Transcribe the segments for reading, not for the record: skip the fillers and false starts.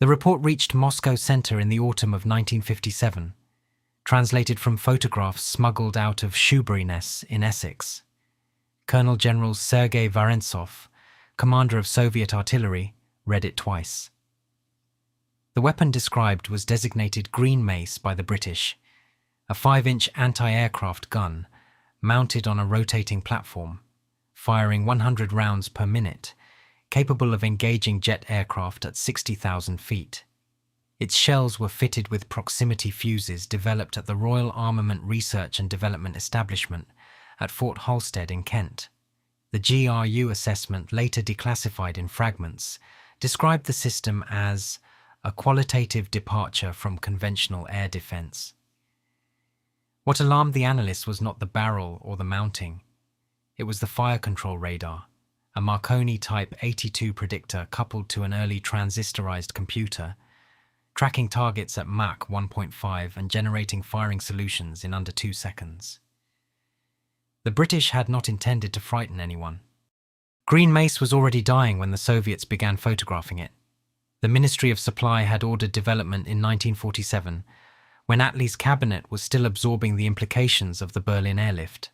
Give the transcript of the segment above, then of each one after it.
The report reached Moscow Center in the autumn of 1957, translated from photographs smuggled out of Shoeburyness in Essex. Colonel General Sergei Vorontsov, commander of Soviet artillery, read it twice. The weapon described was designated Green Mace by the British, a 5-inch anti-aircraft gun mounted on a rotating platform, firing 100 rounds per minute, capable of engaging jet aircraft at 60,000 feet. Its shells were fitted with proximity fuses developed at the Royal Armament Research and Development Establishment at Fort Halstead in Kent. The GRU assessment, later declassified in fragments, described the system as a qualitative departure from conventional air defense. What alarmed the analysts was not the barrel or the mounting. It was the fire control radar, a Marconi Type 82 predictor coupled to an early transistorized computer, tracking targets at Mach 1.5 and generating firing solutions in under 2 seconds. The British had not intended to frighten anyone. Green Mace was already dying when the Soviets began photographing it. The Ministry of Supply had ordered development in 1947, when Attlee's cabinet was still absorbing the implications of the Berlin airlift,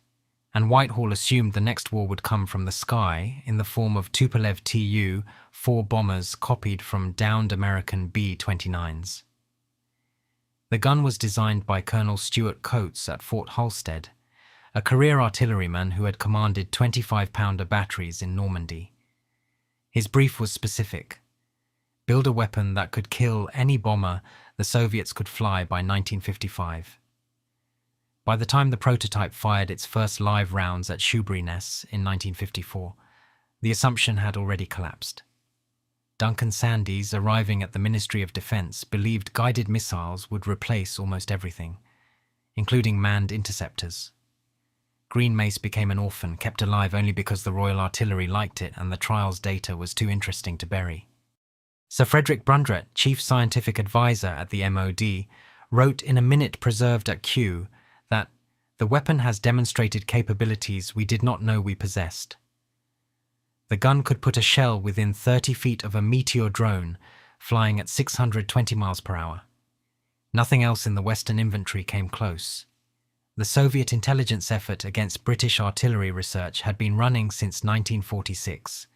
and Whitehall assumed the next war would come from the sky in the form of Tupolev Tu-4 bombers copied from downed American B-29s. The gun was designed by Colonel Stuart Coates at Fort Halstead, a career artilleryman who had commanded 25-pounder batteries in Normandy. His brief was specific: build a weapon that could kill any bomber the Soviets could fly by 1955. By the time the prototype fired its first live rounds at Shoeburyness in 1954, the assumption had already collapsed. Duncan Sandys, arriving at the Ministry of Defense, believed guided missiles would replace almost everything, including manned interceptors. Green Mace became an orphan, kept alive only because the Royal Artillery liked it and the trial's data was too interesting to bury. Sir Frederick Brundrett, Chief Scientific Advisor at the MOD, wrote in a minute preserved at Kew that the weapon has demonstrated capabilities we did not know we possessed. The gun could put a shell within 30 feet of a Meteor drone flying at 620 miles per hour. Nothing else in the Western inventory came close. The Soviet intelligence effort against British artillery research had been running since 1946,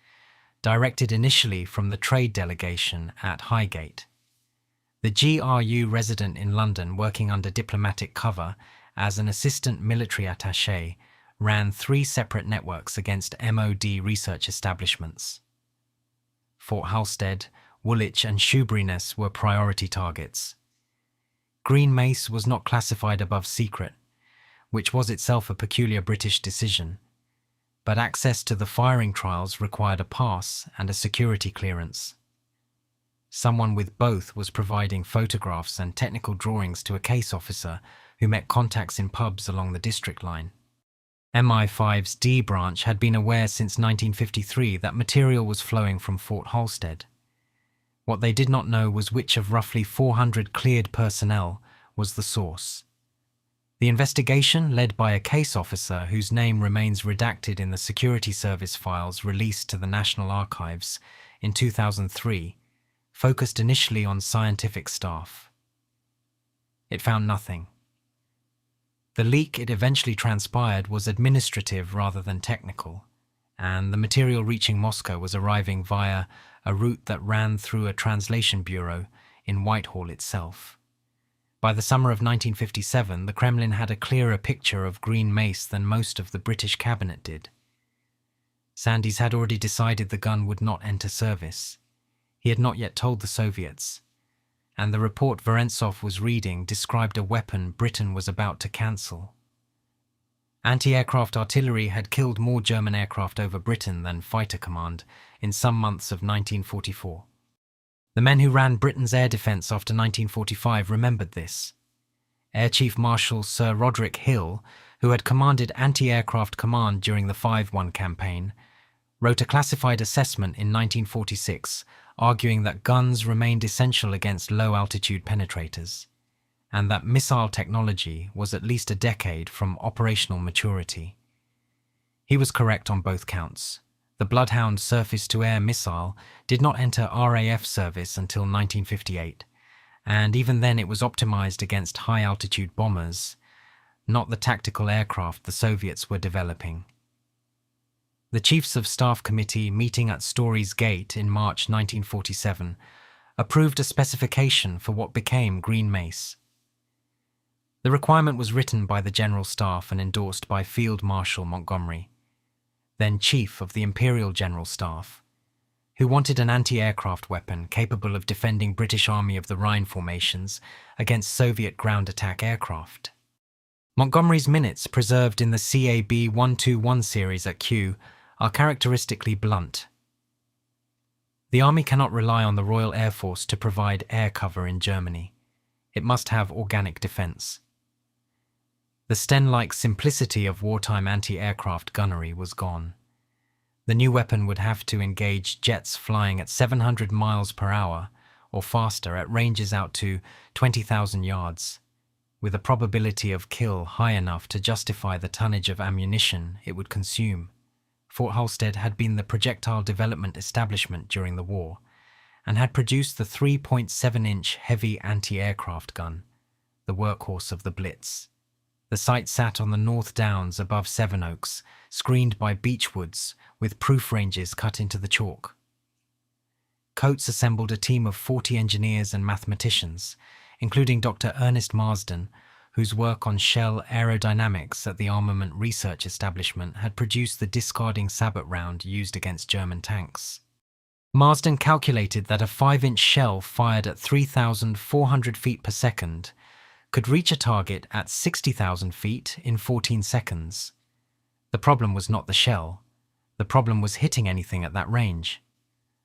directed initially from the trade delegation at Highgate. The GRU resident in London, working under diplomatic cover as an assistant military attaché, ran 3 separate networks against MOD research establishments. Fort Halstead, Woolwich and Shoeburyness were priority targets. Green Mace was not classified above secret, which was itself a peculiar British decision, but access to the firing trials required a pass and a security clearance. Someone with both was providing photographs and technical drawings to a case officer who met contacts in pubs along the district line. MI5's D branch had been aware since 1953 that material was flowing from Fort Halstead. What they did not know was which of roughly 400 cleared personnel was the source. The investigation, led by a case officer whose name remains redacted in the security service files released to the National Archives in 2003, focused initially on scientific staff. It found nothing. The leak, it eventually transpired, was administrative rather than technical, and the material reaching Moscow was arriving via a route that ran through a translation bureau in Whitehall itself. By the summer of 1957, the Kremlin had a clearer picture of Green Mace than most of the British cabinet did. Sandys had already decided the gun would not enter service. He had not yet told the Soviets, and the report Vorontsov was reading described a weapon Britain was about to cancel. Anti-aircraft artillery had killed more German aircraft over Britain than fighter command in some months of 1944. The men who ran Britain's air defence after 1945 remembered this. Air Chief Marshal Sir Roderick Hill, who had commanded anti-aircraft command during the 5-1 campaign, wrote a classified assessment in 1946 arguing that guns remained essential against low-altitude penetrators, and that missile technology was at least a decade from operational maturity. He was correct on both counts. The Bloodhound surface-to-air missile did not enter RAF service until 1958, and even then it was optimized against high-altitude bombers, not the tactical aircraft the Soviets were developing. The Chiefs of Staff Committee meeting at Storey's Gate in March 1947 approved a specification for what became Green Mace. The requirement was written by the General Staff and endorsed by Field Marshal Montgomery, then Chief of the Imperial General Staff, who wanted an anti-aircraft weapon capable of defending British Army of the Rhine formations against Soviet ground attack aircraft. Montgomery's minutes, preserved in the CAB 121 series at Kew, are characteristically blunt. The Army cannot rely on the Royal Air Force to provide air cover in Germany. It must have organic defence. The Sten-like simplicity of wartime anti-aircraft gunnery was gone. The new weapon would have to engage jets flying at 700 miles per hour or faster at ranges out to 20,000 yards, with a probability of kill high enough to justify the tonnage of ammunition it would consume. Fort Halstead had been the projectile development establishment during the war, and had produced the 3.7-inch heavy anti-aircraft gun, the workhorse of the Blitz. The site sat on the North Downs above Sevenoaks, screened by beech woods with proof ranges cut into the chalk. Coates assembled a team of 40 engineers and mathematicians, including Dr. Ernest Marsden, whose work on shell aerodynamics at the Armament Research Establishment had produced the discarding sabot round used against German tanks. Marsden calculated that a 5-inch shell fired at 3,400 feet per second could reach a target at 60,000 feet in 14 seconds. The problem was not the shell. The problem was hitting anything at that range.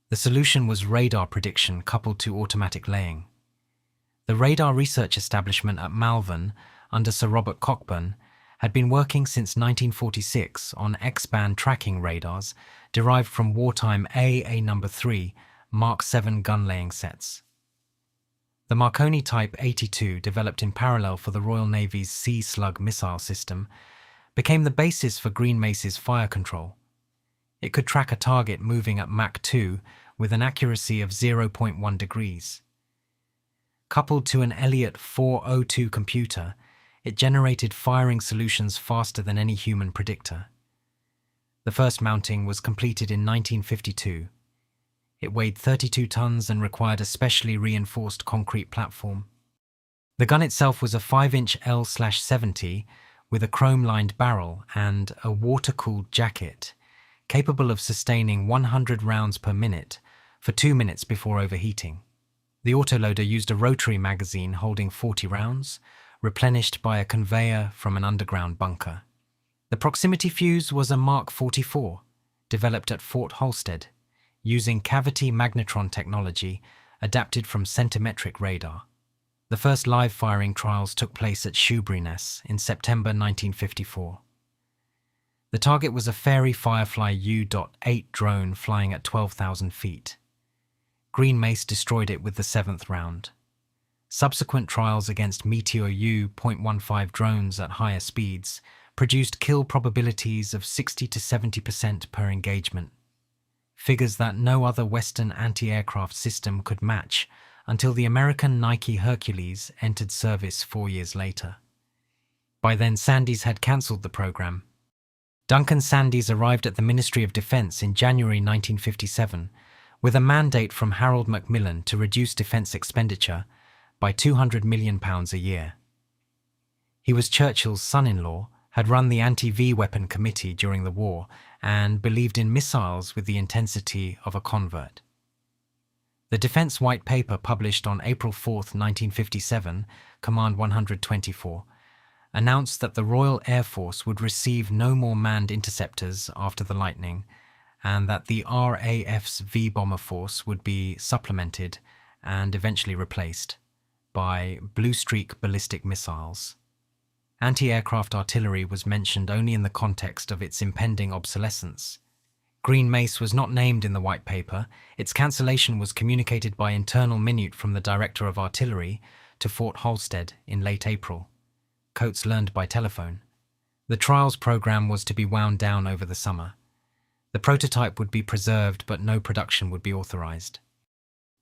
The solution was radar prediction coupled to automatic laying. The Radar Research Establishment at Malvern, under Sir Robert Cockburn, had been working since 1946 on X-band tracking radars derived from wartime AA No. 3 Mark 7 gun-laying sets. The Marconi Type 82, developed in parallel for the Royal Navy's Sea Slug missile system, became the basis for Green Mace's fire control. It could track a target moving at Mach 2 with an accuracy of 0.1 degrees. Coupled to an Elliott 402 computer, it generated firing solutions faster than any human predictor. The first mounting was completed in 1952. It weighed 32 tons and required a specially reinforced concrete platform. The gun itself was a 5-inch L/70 with a chrome-lined barrel and a water-cooled jacket, capable of sustaining 100 rounds per minute for 2 minutes before overheating. The autoloader used a rotary magazine holding 40 rounds, replenished by a conveyor from an underground bunker. The proximity fuse was a Mark 44, developed at Fort Halstead, using cavity magnetron technology adapted from centimetric radar. The first live firing trials took place at Shoeburyness in September 1954. The target was a Fairey Firefly U.8 drone flying at 12,000 feet. Green Mace destroyed it with the 7th round. Subsequent trials against Meteor U.15 drones at higher speeds produced kill probabilities of 60 to 70% per engagement, figures that no other Western anti-aircraft system could match until the American Nike Hercules entered service 4 years later. By then, Sandys had cancelled the program. Duncan Sandys arrived at the Ministry of Defence in January 1957 with a mandate from Harold Macmillan to reduce defence expenditure by £200 million a year. He was Churchill's son-in-law, had run the Anti-V Weapon Committee during the war, and believed in missiles with the intensity of a convert. The Defence White Paper, published on April 4, 1957, Command 124, announced that the Royal Air Force would receive no more manned interceptors after the Lightning, and that the RAF's V-bomber force would be supplemented and eventually replaced by Blue Streak ballistic missiles. Anti-aircraft artillery was mentioned only in the context of its impending obsolescence. Green Mace was not named in the White Paper. Its cancellation was communicated by internal minute from the Director of Artillery to Fort Halstead in late April. Coates learned by telephone. The trials program was to be wound down over the summer. The prototype would be preserved, but no production would be authorized.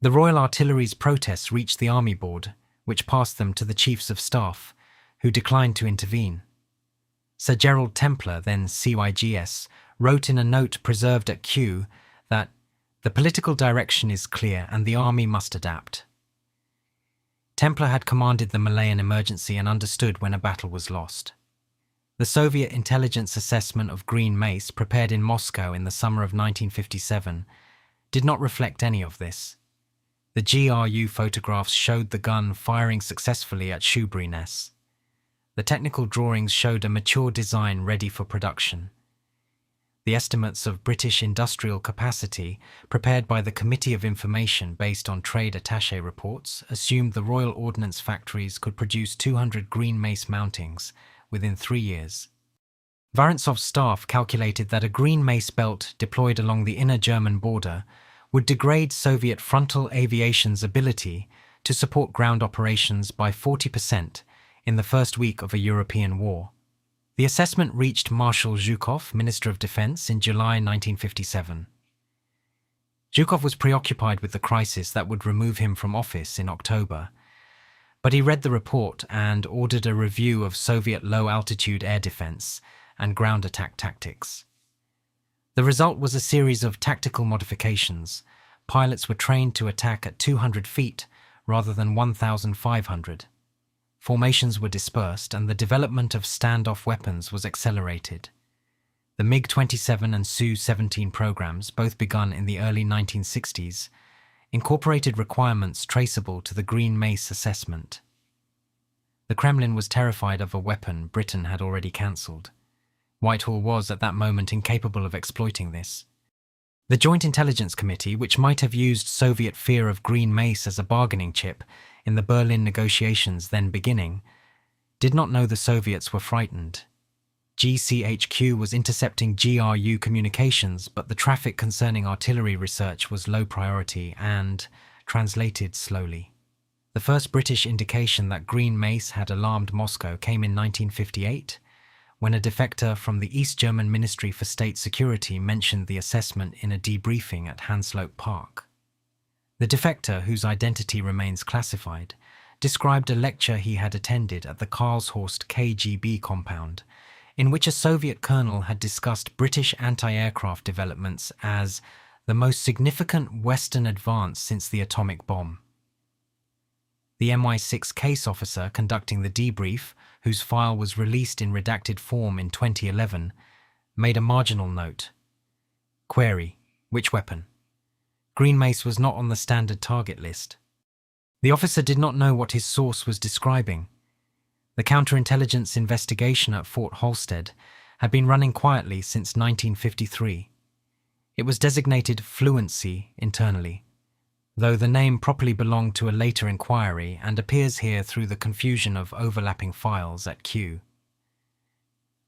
The Royal Artillery's protests reached the Army Board, which passed them to the Chiefs of Staff, who declined to intervene. Sir Gerald Templar, then CYGS, wrote in a note preserved at Kew that the political direction is clear and the army must adapt. Templar had commanded the Malayan emergency and understood when a battle was lost. The Soviet intelligence assessment of Green Mace, prepared in Moscow in the summer of 1957, did not reflect any of this. The GRU photographs showed the gun firing successfully at Shoeburyness. The technical drawings showed a mature design ready for production. The estimates of British industrial capacity, prepared by the Committee of Information based on trade attaché reports, assumed the Royal Ordnance factories could produce 200 Green Mace mountings within 3 years. Vorontsov's staff calculated that a Green Mace belt deployed along the inner German border would degrade Soviet frontal aviation's ability to support ground operations by 40% in the first week of a European war. The assessment reached Marshal Zhukov, Minister of Defense, in July 1957. Zhukov was preoccupied with the crisis that would remove him from office in October, but he read the report and ordered a review of Soviet low-altitude air defense and ground attack tactics. The result was a series of tactical modifications. Pilots were trained to attack at 200 feet rather than 1,500. Formations were dispersed and the development of standoff weapons was accelerated. The MiG-27 and Su-17 programs, both begun in the early 1960s, incorporated requirements traceable to the Green Mace assessment. The Kremlin was terrified of a weapon Britain had already cancelled. Whitehall was at that moment incapable of exploiting this. The Joint Intelligence Committee, which might have used Soviet fear of Green Mace as a bargaining chip in the Berlin negotiations then beginning, did not know the Soviets were frightened. GCHQ was intercepting GRU communications, but the traffic concerning artillery research was low priority and translated slowly. The first British indication that Green Mace had alarmed Moscow came in 1958, when a defector from the East German Ministry for State Security mentioned the assessment in a debriefing at Hanslope Park. The defector, whose identity remains classified, described a lecture he had attended at the Karlshorst KGB compound, in which a Soviet colonel had discussed British anti-aircraft developments as the most significant Western advance since the atomic bomb. The MI6 case officer conducting the debrief, whose file was released in redacted form in 2011, made a marginal note. Query: which weapon? Green Mace was not on the standard target list. The officer did not know what his source was describing. The counterintelligence investigation at Fort Halstead had been running quietly since 1953. It was designated Fluency internally, though the name properly belonged to a later inquiry and appears here through the confusion of overlapping files at Kew.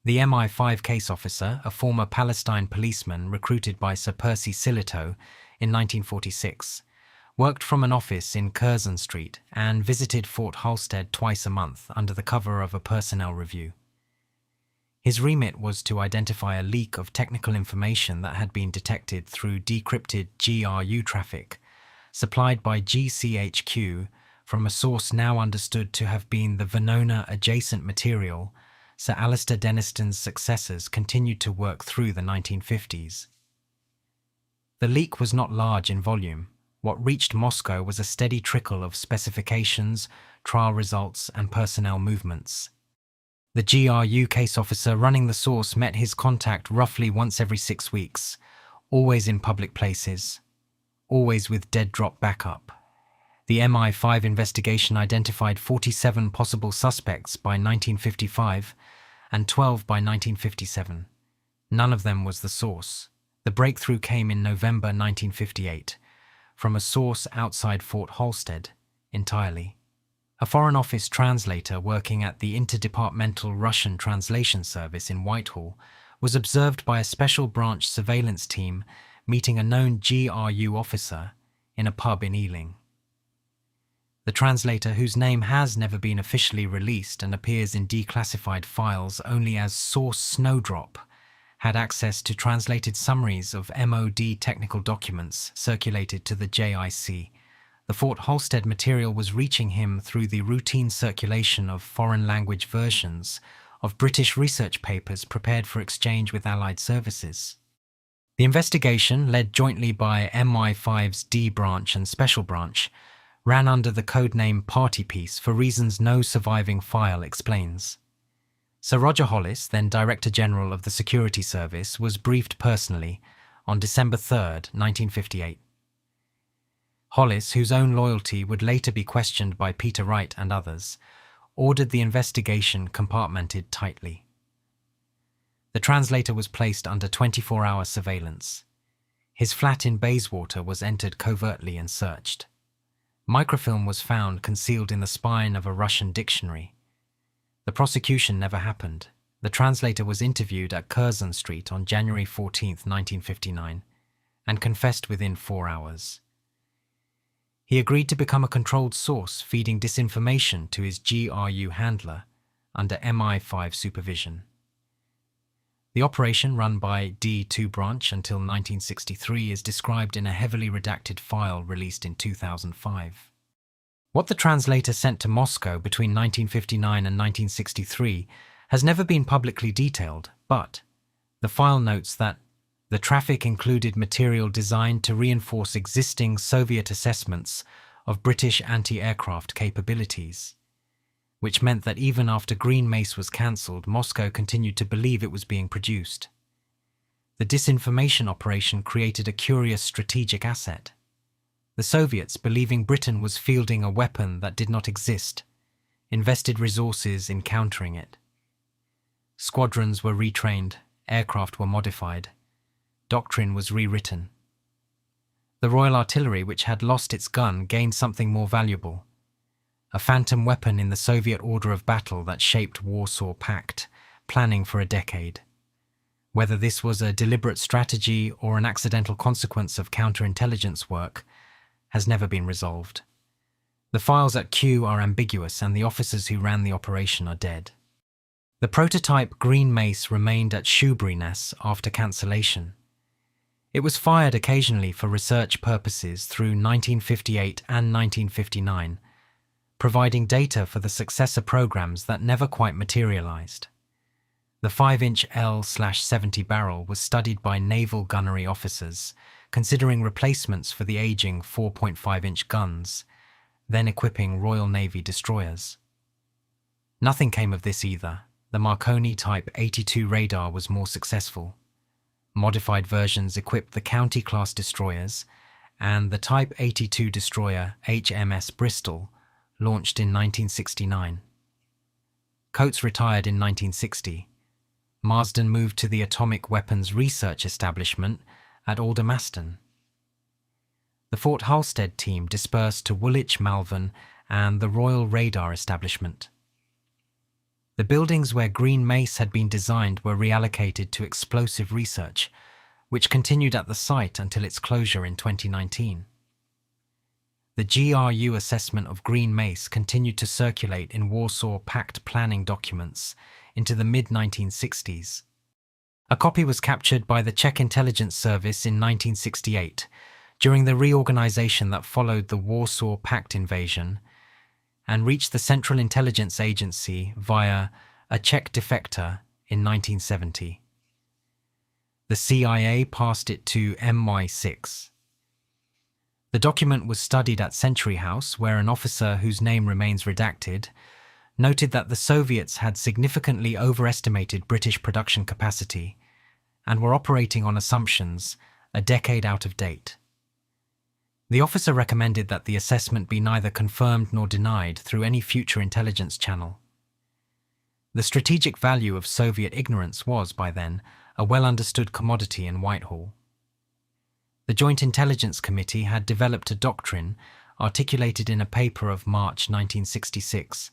The MI5 case officer, a former Palestine policeman recruited by Sir Percy Sillitoe in 1946, worked from an office in Curzon Street and visited Fort Halstead twice a month under the cover of a personnel review. His remit was to identify a leak of technical information that had been detected through decrypted GRU traffic supplied by GCHQ from a source now understood to have been the Venona-adjacent material Sir Alistair Denniston's successors continued to work through the 1950s. The leak was not large in volume. What reached Moscow was a steady trickle of specifications, trial results, and personnel movements. The GRU case officer running the source met his contact roughly once every 6 weeks, always in public places, always with dead-drop backup. The MI5 investigation identified 47 possible suspects by 1955 and 12 by 1957. None of them was the source. The breakthrough came in November 1958, from a source outside Fort Halstead entirely. A Foreign Office translator working at the Interdepartmental Russian Translation Service in Whitehall was observed by a special branch surveillance team meeting a known GRU officer in a pub in Ealing. The translator, whose name has never been officially released and appears in declassified files only as Source Snowdrop, had access to translated summaries of MOD technical documents circulated to the JIC. The Fort Halstead material was reaching him through the routine circulation of foreign language versions of British research papers prepared for exchange with Allied services. The investigation, led jointly by MI5's D branch and Special Branch, ran under the codename Party Piece for reasons no surviving file explains. Sir Roger Hollis, then Director General of the Security Service, was briefed personally on December 3, 1958. Hollis, whose own loyalty would later be questioned by Peter Wright and others, ordered the investigation compartmented tightly. The translator was placed under 24-hour surveillance. His flat in Bayswater was entered covertly and searched. Microfilm was found concealed in the spine of a Russian dictionary. The prosecution never happened. The translator was interviewed at Curzon Street on January 14, 1959, and confessed within 4 hours. He agreed to become a controlled source, feeding disinformation to his GRU handler under MI5 supervision. The operation, run by D2 branch until 1963, is described in a heavily redacted file released in 2005. What the translator sent to Moscow between 1959 and 1963 has never been publicly detailed, but the file notes that the traffic included material designed to reinforce existing Soviet assessments of British anti-aircraft capabilities, which meant that even after Green Mace was cancelled, Moscow continued to believe it was being produced. The disinformation operation created a curious strategic asset. The Soviets, believing Britain was fielding a weapon that did not exist, invested resources in countering it. Squadrons were retrained, aircraft were modified, doctrine was rewritten. The Royal Artillery, which had lost its gun, gained something more valuable: a phantom weapon in the Soviet order of battle that shaped Warsaw Pact, planning for a decade. Whether this was a deliberate strategy or an accidental consequence of counterintelligence work has never been resolved. The files at Kew are ambiguous, and the officers who ran the operation are dead. The prototype Green Mace remained at Shoeburyness after cancellation. It was fired occasionally for research purposes through 1958 and 1959, providing data for the successor programs that never quite materialized. The 5-inch L/70 barrel was studied by naval gunnery officers, considering replacements for the aging 4.5-inch guns, then equipping Royal Navy destroyers. Nothing came of this either. The Marconi Type 82 radar was more successful. Modified versions equipped the County-class destroyers, and the Type 82 destroyer HMS Bristol launched in 1969. Coates retired in 1960. Marsden moved to the Atomic Weapons Research Establishment at Aldermaston. The Fort Halstead team dispersed to Woolwich, Malvern, and the Royal Radar Establishment. The buildings where Green Mace had been designed were reallocated to explosive research, which continued at the site until its closure in 2019. The GRU assessment of Green Mace continued to circulate in Warsaw Pact planning documents into the mid-1960s. A copy was captured by the Czech Intelligence Service in 1968, during the reorganization that followed the Warsaw Pact invasion, and reached the Central Intelligence Agency via a Czech defector in 1970. The CIA passed it to MI6. The document was studied at Century House, where an officer whose name remains redacted noted that the Soviets had significantly overestimated British production capacity and were operating on assumptions a decade out of date. The officer recommended that the assessment be neither confirmed nor denied through any future intelligence channel. The strategic value of Soviet ignorance was, by then, a well-understood commodity in Whitehall. The Joint Intelligence Committee had developed a doctrine, articulated in a paper of March 1966,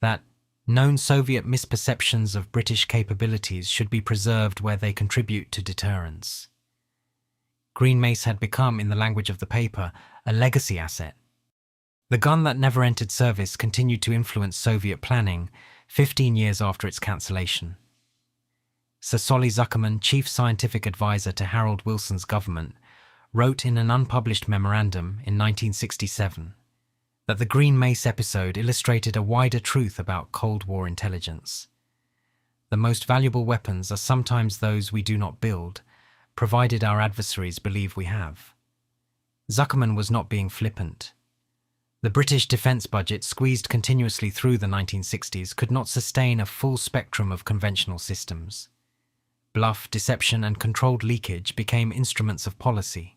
that known Soviet misperceptions of British capabilities should be preserved where they contribute to deterrence. Green Mace had become, in the language of the paper, a legacy asset. The gun that never entered service continued to influence Soviet planning 15 years after its cancellation. Sir Solly Zuckerman, chief scientific advisor to Harold Wilson's government, wrote in an unpublished memorandum in 1967 that the Green Mace episode illustrated a wider truth about Cold War intelligence. The most valuable weapons are sometimes those we do not build, provided our adversaries believe we have. Zuckerman was not being flippant. The British defence budget, squeezed continuously through the 1960s, could not sustain a full spectrum of conventional systems. Bluff, deception and controlled leakage became instruments of policy.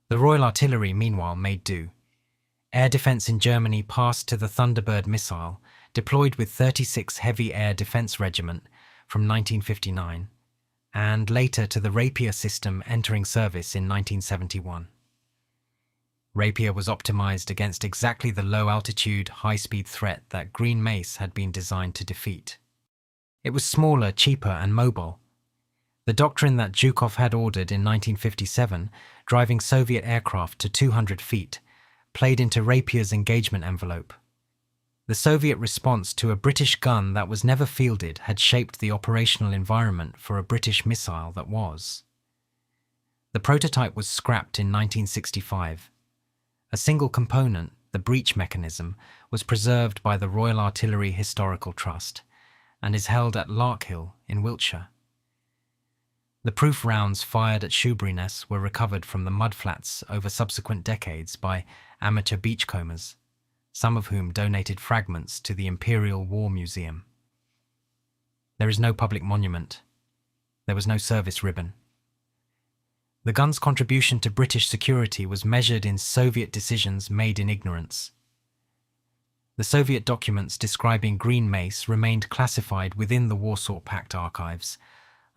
The Royal Artillery, meanwhile, made do. Air defence in Germany passed to the Thunderbird missile, deployed with 36 Heavy Air Defence Regiment from 1959, and later to the Rapier system entering service in 1971. Rapier was optimised against exactly the low-altitude, high-speed threat that Green Mace had been designed to defeat. It was smaller, cheaper and mobile. The doctrine that Zhukov had ordered in 1957, driving Soviet aircraft to 200 feet, played into Rapier's engagement envelope. The Soviet response to a British gun that was never fielded had shaped the operational environment for a British missile that was. The prototype was scrapped in 1965. A single component, the breech mechanism, was preserved by the Royal Artillery Historical Trust and is held at Larkhill in Wiltshire. The proof rounds fired at Shoeburyness were recovered from the mudflats over subsequent decades by amateur beachcombers, some of whom donated fragments to the Imperial War Museum. There is no public monument. There was no service ribbon. The gun's contribution to British security was measured in Soviet decisions made in ignorance. The Soviet documents describing Green Mace remained classified within the Warsaw Pact archives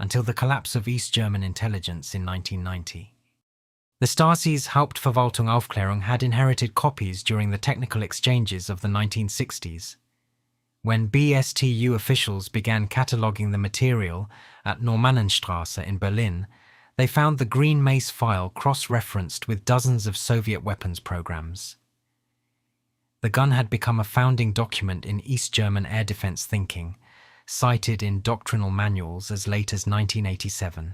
until the collapse of East German intelligence in 1990. The Stasi's Hauptverwaltung Aufklärung had inherited copies during the technical exchanges of the 1960s. When BSTU officials began cataloguing the material at Normannenstrasse in Berlin, they found the Green Mace file cross-referenced with dozens of Soviet weapons programs. The gun had become a founding document in East German air defense thinking, cited in doctrinal manuals as late as 1987.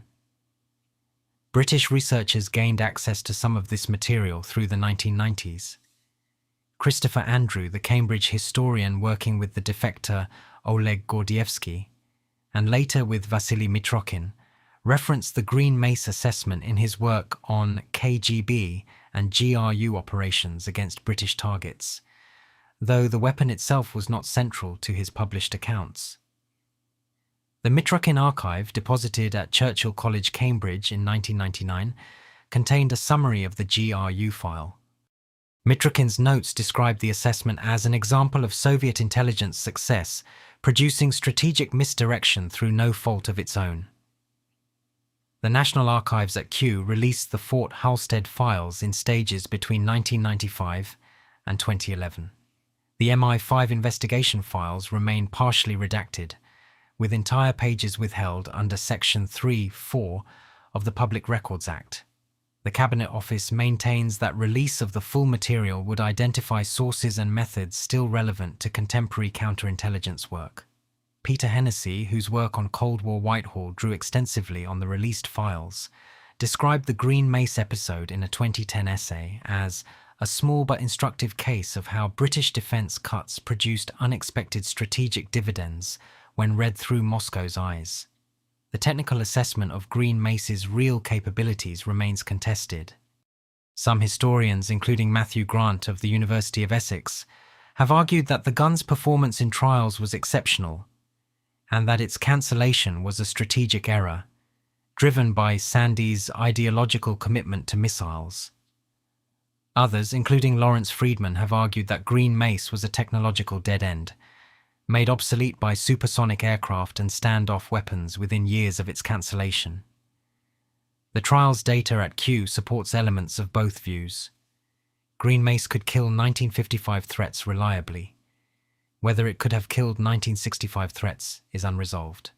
British researchers gained access to some of this material through the 1990s. Christopher Andrew, the Cambridge historian working with the defector Oleg Gordievsky, and later with Vasili Mitrokhin, referenced the Green Mace assessment in his work on KGB and GRU operations against British targets, though the weapon itself was not central to his published accounts. The Mitrokhin Archive, deposited at Churchill College, Cambridge in 1999, contained a summary of the GRU file. Mitrokhin's notes described the assessment as an example of Soviet intelligence success, producing strategic misdirection through no fault of its own. The National Archives at Kew released the Fort Halstead files in stages between 1995 and 2011. The MI5 investigation files remain partially redacted, with entire pages withheld under Section 3(4) of the Public Records Act. The Cabinet Office maintains that release of the full material would identify sources and methods still relevant to contemporary counterintelligence work. Peter Hennessy, whose work on Cold War Whitehall drew extensively on the released files, described the Green Mace episode in a 2010 essay as a small but instructive case of how British defence cuts produced unexpected strategic dividends when read through Moscow's eyes. The technical assessment of Green Mace's real capabilities remains contested. Some historians, including Matthew Grant of the University of Essex, have argued that the gun's performance in trials was exceptional, and that its cancellation was a strategic error, driven by Sandy's ideological commitment to missiles. Others, including Lawrence Freedman, have argued that Green Mace was a technological dead end, made obsolete by supersonic aircraft and standoff weapons within years of its cancellation. The trial's data at Kew supports elements of both views. Green Mace could kill 1955 threats reliably. Whether it could have killed 1965 threats is unresolved.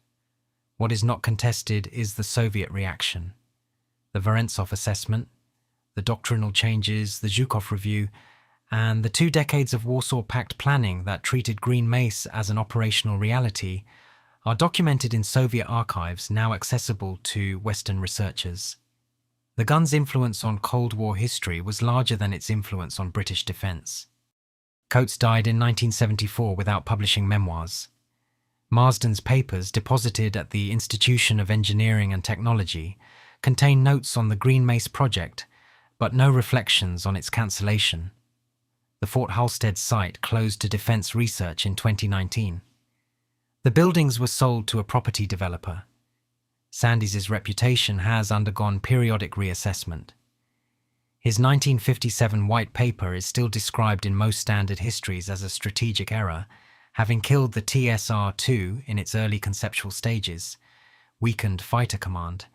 What is not contested is the Soviet reaction. The Vorontsov assessment, the doctrinal changes, the Zhukov review, and the 2 decades of Warsaw Pact planning that treated Green Mace as an operational reality are documented in Soviet archives now accessible to Western researchers. The gun's influence on Cold War history was larger than its influence on British defence. Coates died in 1974 without publishing memoirs. Marsden's papers, deposited at the Institution of Engineering and Technology, contain notes on the Green Mace project, but no reflections on its cancellation. The Fort Halstead site closed to defence research in 2019. The buildings were sold to a property developer. Sandys' reputation has undergone periodic reassessment. His 1957 white paper is still described in most standard histories as a strategic error, having killed the TSR-2 in its early conceptual stages, weakened fighter command,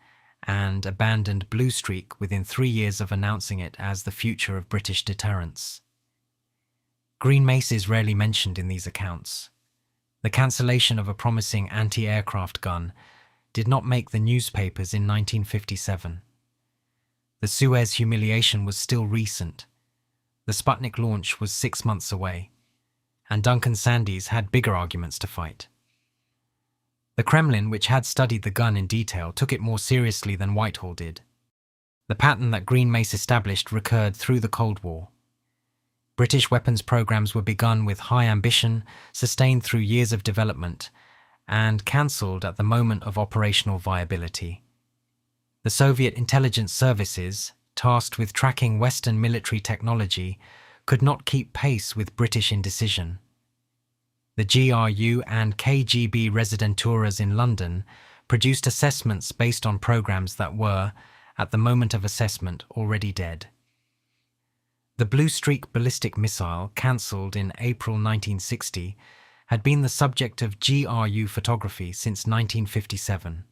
and abandoned Blue Streak within 3 years of announcing it as the future of British deterrence. Green Mace is rarely mentioned in these accounts. The cancellation of a promising anti-aircraft gun did not make the newspapers in 1957. The Suez humiliation was still recent. The Sputnik launch was 6 months away, and Duncan Sandys had bigger arguments to fight. The Kremlin, which had studied the gun in detail, took it more seriously than Whitehall did. The pattern that Green Mace established recurred through the Cold War. British weapons programs were begun with high ambition, sustained through years of development, and cancelled at the moment of operational viability. The Soviet intelligence services, tasked with tracking Western military technology, could not keep pace with British indecision. The GRU and KGB residenturas in London produced assessments based on programs that were, at the moment of assessment, already dead. The Blue Streak ballistic missile, cancelled in April 1960, had been the subject of GRU photography since 1957.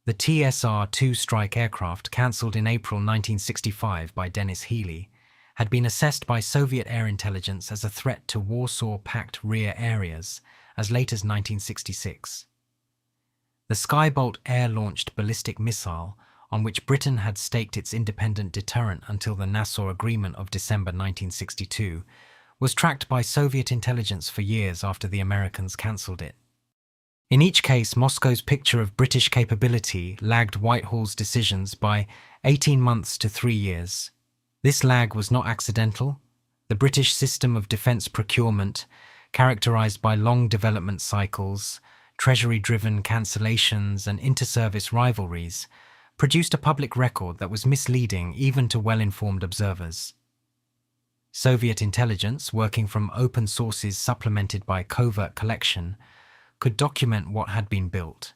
The TSR-2 strike aircraft, cancelled in April 1965 by Dennis Healy, had been assessed by Soviet air intelligence as a threat to Warsaw Pact rear areas as late as 1966. The Skybolt air-launched ballistic missile, on which Britain had staked its independent deterrent until the Nassau Agreement of December 1962, was tracked by Soviet intelligence for years after the Americans cancelled it. In each case, Moscow's picture of British capability lagged Whitehall's decisions by 18 months to 3 years. This lag was not accidental. The British system of defence procurement, characterised by long development cycles, treasury-driven cancellations and inter-service rivalries, produced a public record that was misleading even to well-informed observers. Soviet intelligence, working from open sources supplemented by covert collection, could document what had been built.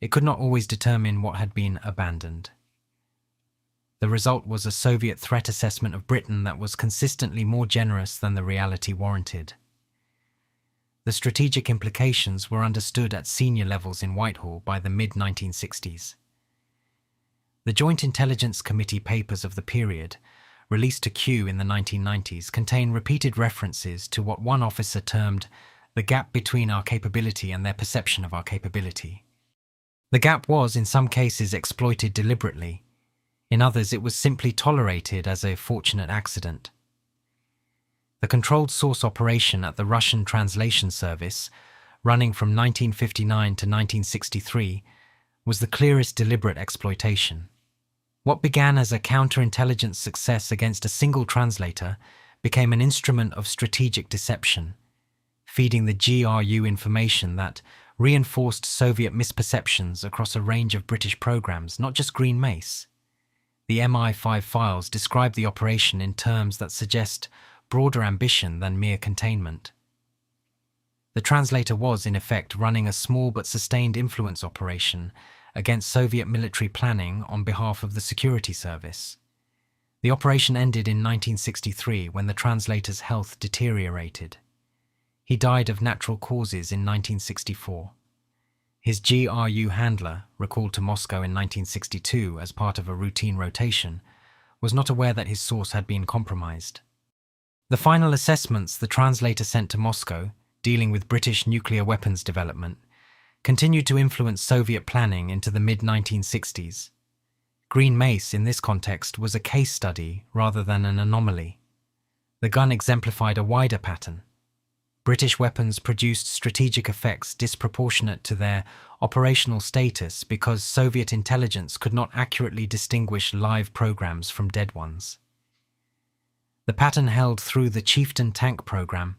It could not always determine what had been abandoned. The result was a Soviet threat assessment of Britain that was consistently more generous than the reality warranted. The strategic implications were understood at senior levels in Whitehall by the mid-1960s. The Joint Intelligence Committee papers of the period, released to Kew in the 1990s, contain repeated references to what one officer termed the gap between our capability and their perception of our capability. The gap was, in some cases, exploited deliberately. In others, it was simply tolerated as a fortunate accident. The controlled source operation at the Russian Translation Service, running from 1959 to 1963, was the clearest deliberate exploitation. What began as a counterintelligence success against a single translator became an instrument of strategic deception, feeding the GRU information that reinforced Soviet misperceptions across a range of British programs, not just Green Mace. The MI5 files describe the operation in terms that suggest broader ambition than mere containment. The translator was, in effect, running a small but sustained influence operation against Soviet military planning on behalf of the security service. The operation ended in 1963 when the translator's health deteriorated. He died of natural causes in 1964. His GRU handler, recalled to Moscow in 1962 as part of a routine rotation, was not aware that his source had been compromised. The final assessments the translator sent to Moscow, dealing with British nuclear weapons development, continued to influence Soviet planning into the mid-1960s. Green Mace, in this context, was a case study rather than an anomaly. The gun exemplified a wider pattern. British weapons produced strategic effects disproportionate to their operational status because Soviet intelligence could not accurately distinguish live programs from dead ones. The pattern held through the Chieftain tank program,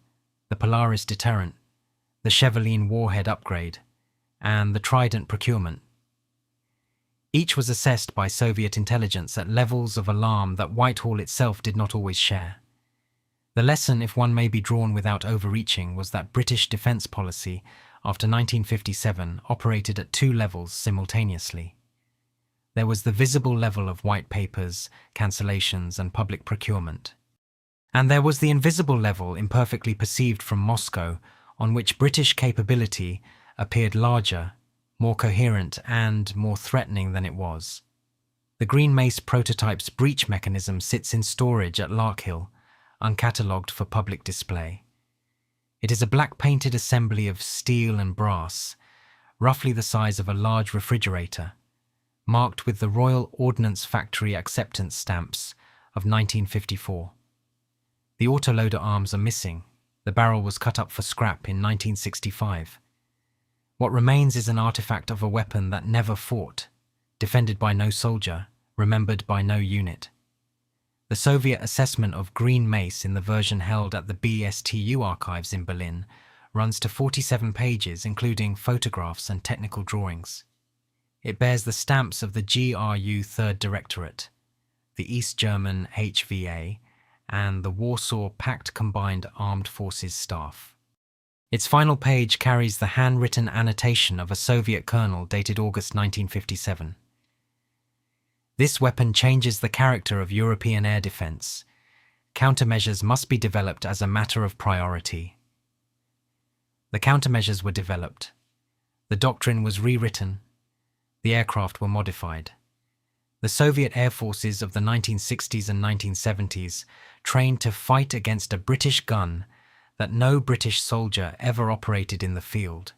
the Polaris deterrent, the Cheveline warhead upgrade, and the Trident procurement. Each was assessed by Soviet intelligence at levels of alarm that Whitehall itself did not always share. The lesson, if one may be drawn without overreaching, was that British defence policy after 1957 operated at two levels simultaneously. There was the visible level of white papers, cancellations, and public procurement. And there was the invisible level, imperfectly perceived from Moscow, on which British capability appeared larger, more coherent, and more threatening than it was. The Green Mace prototype's breach mechanism sits in storage at Larkhill, uncatalogued for public display. It is a black-painted assembly of steel and brass, roughly the size of a large refrigerator, marked with the Royal Ordnance Factory acceptance stamps of 1954. The autoloader arms are missing. The barrel was cut up for scrap in 1965. What remains is an artifact of a weapon that never fought, defended by no soldier, remembered by no unit. The Soviet assessment of Green Mace in the version held at the BSTU archives in Berlin runs to 47 pages, including photographs and technical drawings. It bears the stamps of the GRU 3rd Directorate, the East German AVIA, and the Warsaw Pact Combined Armed Forces Staff. Its final page carries the handwritten annotation of a Soviet colonel dated August 1957. This weapon changes the character of European air defence. Countermeasures must be developed as a matter of priority. The countermeasures were developed. The doctrine was rewritten. The aircraft were modified. The Soviet air forces of the 1960s and 1970s trained to fight against a British gun that no British soldier ever operated in the field.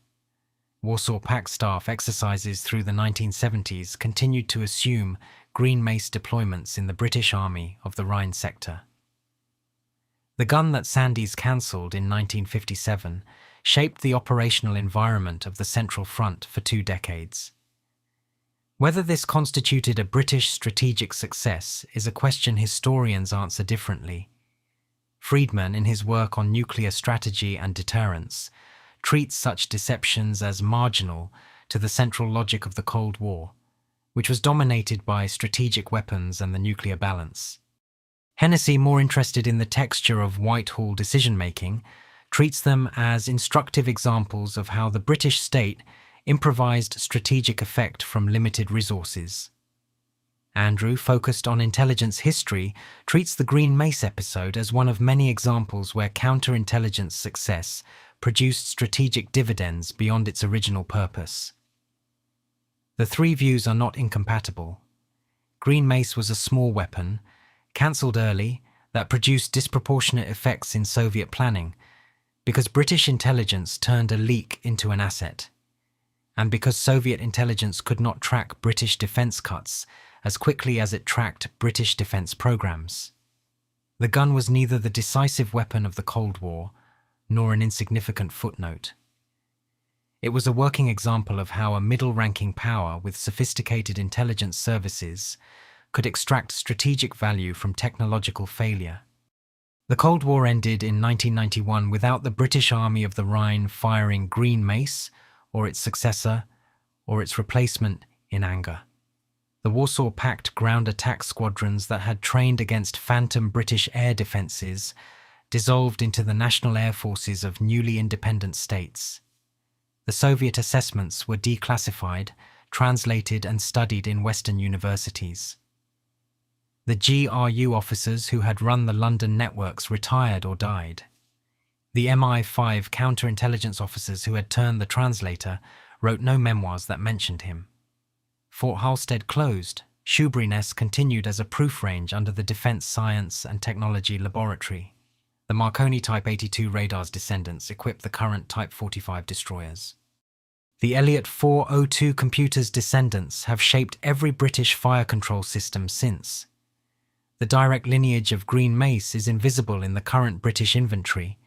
Warsaw Pact staff exercises through the 1970s continued to assume Green Mace deployments in the British Army of the Rhine sector. The gun that Sandys cancelled in 1957 shaped the operational environment of the Central Front for 2 decades. Whether this constituted a British strategic success is a question historians answer differently. Freedman, in his work on nuclear strategy and deterrence, treats such deceptions as marginal to the central logic of the Cold War, which was dominated by strategic weapons and the nuclear balance. Hennessy, more interested in the texture of Whitehall decision-making, treats them as instructive examples of how the British state improvised strategic effect from limited resources. Andrew, focused on intelligence history, treats the Green Mace episode as one of many examples where counterintelligence success produced strategic dividends beyond its original purpose. The three views are not incompatible. Green Mace was a small weapon, cancelled early, that produced disproportionate effects in Soviet planning, because British intelligence turned a leak into an asset, and because Soviet intelligence could not track British defence cuts as quickly as it tracked British defence programmes. The gun was neither the decisive weapon of the Cold War, nor an insignificant footnote. It was a working example of how a middle-ranking power with sophisticated intelligence services could extract strategic value from technological failure. The Cold War ended in 1991 without the British Army of the Rhine firing Green Mace, or its successor, or its replacement, in anger. The Warsaw Pact ground attack squadrons that had trained against phantom British air defences dissolved into the national air forces of newly independent states. The Soviet assessments were declassified, translated and studied in Western universities. The GRU officers who had run the London networks retired or died. The MI5 counterintelligence officers who had turned the translator wrote no memoirs that mentioned him. Fort Halstead closed. Shoeburyness continued as a proof range under the Defence Science and Technology Laboratory. The Marconi Type 82 radar's descendants equipped the current Type 45 destroyers. The Elliott 402 computer's descendants have shaped every British fire control system since. The direct lineage of Green Mace is invisible in the current British inventory,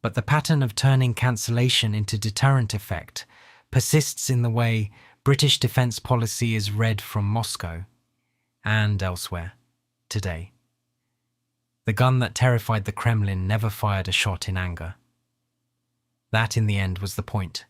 But the pattern of turning cancellation into deterrent effect persists in the way British defence policy is read from Moscow and elsewhere today. The gun that terrified the Kremlin never fired a shot in anger. That, in the end, was the point.